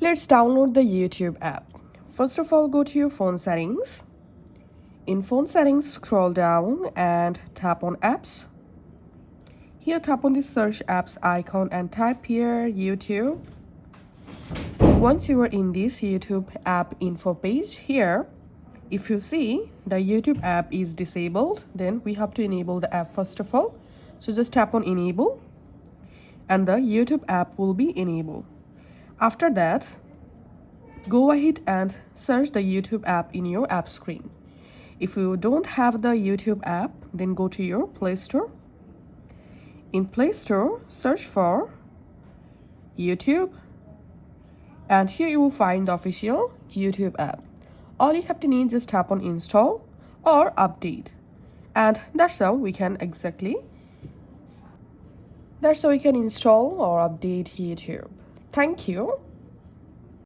Let's download the YouTube app. First of all, go to your phone settings. In phone settings, scroll down and tap on apps. Here, tap on the search apps icon and type here YouTube. Once you are in this YouTube app info page, here, if you see the YouTube app is disabled, then we have to enable the app first of all. So just tap on enable and the YouTube app will be enabled. After that, go ahead and search the YouTube app in your app screen. If you don't have the YouTube app, then go to your Play Store. In Play Store, search for YouTube, and here you will find the official YouTube app. All you have to need, just tap on install or update, and that's how we can install or update YouTube. Thank you.